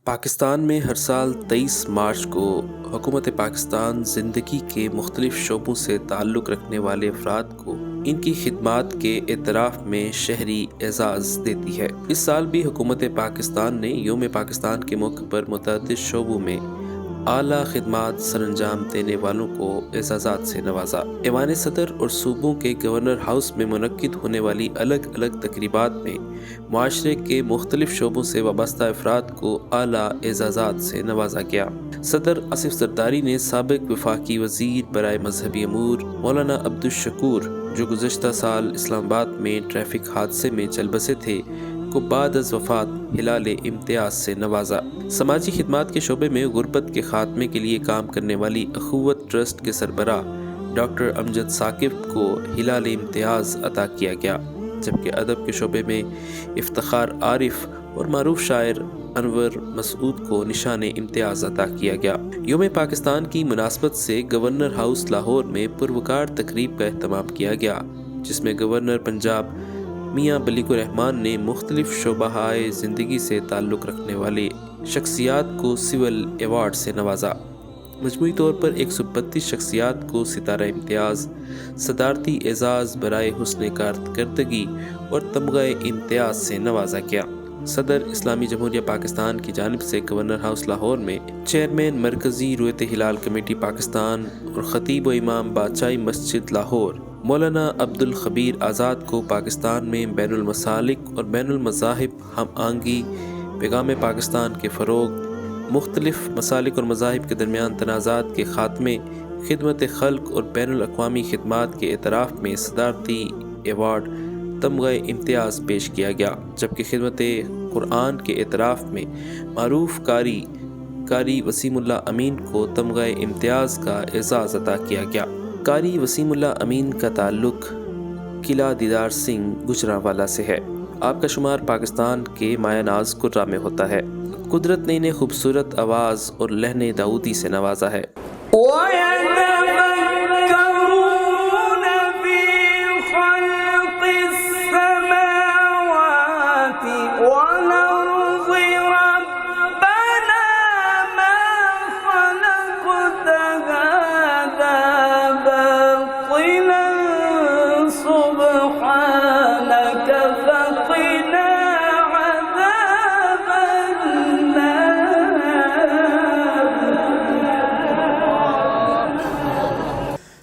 پاکستان میں ہر سال 23 مارچ کو حکومت پاکستان زندگی کے مختلف شعبوں سے تعلق رکھنے والے افراد کو ان کی خدمات کے اعتراف میں شہری اعزاز دیتی ہے۔ اس سال بھی حکومت پاکستان نے یوم پاکستان کے موقع پر متعدد شعبوں میں اعلیٰ خدمات سر انجام دینے والوں کو اعزازات سے نوازا۔ ایوان صدر اور صوبوں کے گورنر ہاؤس میں منعقد ہونے والی الگ الگ تقریبات میں معاشرے کے مختلف شعبوں سے وابستہ افراد کو اعلیٰ اعزازات سے نوازا گیا۔ صدر آصف زرداری نے سابق وفاقی وزیر برائے مذہبی امور مولانا عبدالشکور، جو گزشتہ سال اسلام آباد میں ٹریفک حادثے میں چل بسے تھے، کو بعد از وفات ہلال امتیاز سے نوازا۔ سماجی خدمات کے شعبے میں غربت کے خاتمے کے لیے کام کرنے والی اخوت ٹرسٹ کے سربراہ ڈاکٹر امجد ثاقب کو ہلال امتیاز عطا کیا گیا، جبکہ ادب کے شعبے میں افتخار عارف اور معروف شاعر انور مسعود کو نشان امتیاز عطا کیا گیا۔ یوم پاکستان کی مناسبت سے گورنر ہاؤس لاہور میں پروقار تقریب کا اہتمام کیا گیا، جس میں گورنر پنجاب میاں بلیک الرحمان نے مختلف شعبۂ زندگی سے تعلق رکھنے والے شخصیات کو سول ایوارڈ سے نوازا۔ مجموعی طور پر 132 شخصیات کو ستارہ امتیاز، صدارتی اعزاز برائے حسن کارکردگی اور تمغہ امتیاز سے نوازا گیا۔ صدر اسلامی جمہوریہ پاکستان کی جانب سے گورنر ہاؤس لاہور میں چیئرمین مرکزی رؤیت ہلال کمیٹی پاکستان اور خطیب و امام بادشاہی مسجد لاہور مولانا عبدالخبیر آزاد کو پاکستان میں بین المسالک اور بین المذاہب ہم آہنگی، پیغام پاکستان کے فروغ، مختلف مسالک اور مذاہب کے درمیان تنازعات کے خاتمے، خدمت خلق اور بین الاقوامی خدمات کے اعتراف میں صدارتی ایوارڈ تمغہ امتیاز پیش کیا گیا، جبکہ خدمت قرآن کے اعتراف میں معروف قاری وسیم اللہ امین کو تمغہ امتیاز کا اعزاز عطا کیا گیا۔ قاری وسیم اللہ امین کا تعلق قلعہ دیدار سنگھ گجرانوالہ سے ہے۔ آپ کا شمار پاکستان کے مایہ ناز قرہ میں ہوتا ہے۔ قدرت نے انہیں خوبصورت آواز اور لہن داؤدی سے نوازا ہے۔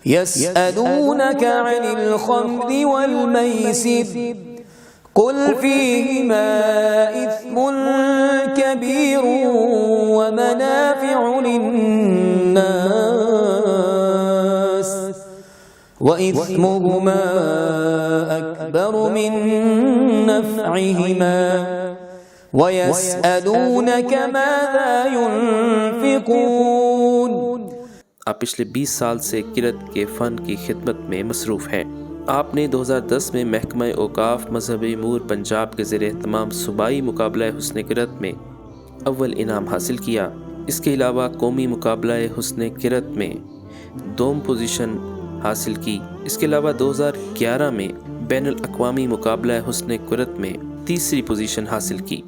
يسألونك عن الخمر والميسر قل فيهما إثم كبير ومنافع للناس وإثمهما أكبر من نفعهما ويسألونك ماذا ينفقون۔ آپ پچھلے 20 سال سے کرت کے فن کی خدمت میں مصروف ہیں۔ آپ نے 2010 میں محکمہ اوقاف مذہبی امور پنجاب کے زیر اہتمام صوبائی مقابلہ حسن کرت میں اول انعام حاصل کیا۔ اس کے علاوہ قومی مقابلہ حسن کرت میں دوم پوزیشن حاصل کی۔ اس کے علاوہ 2011 میں بین الاقوامی مقابلہ حسن کرت میں تیسری پوزیشن حاصل کی۔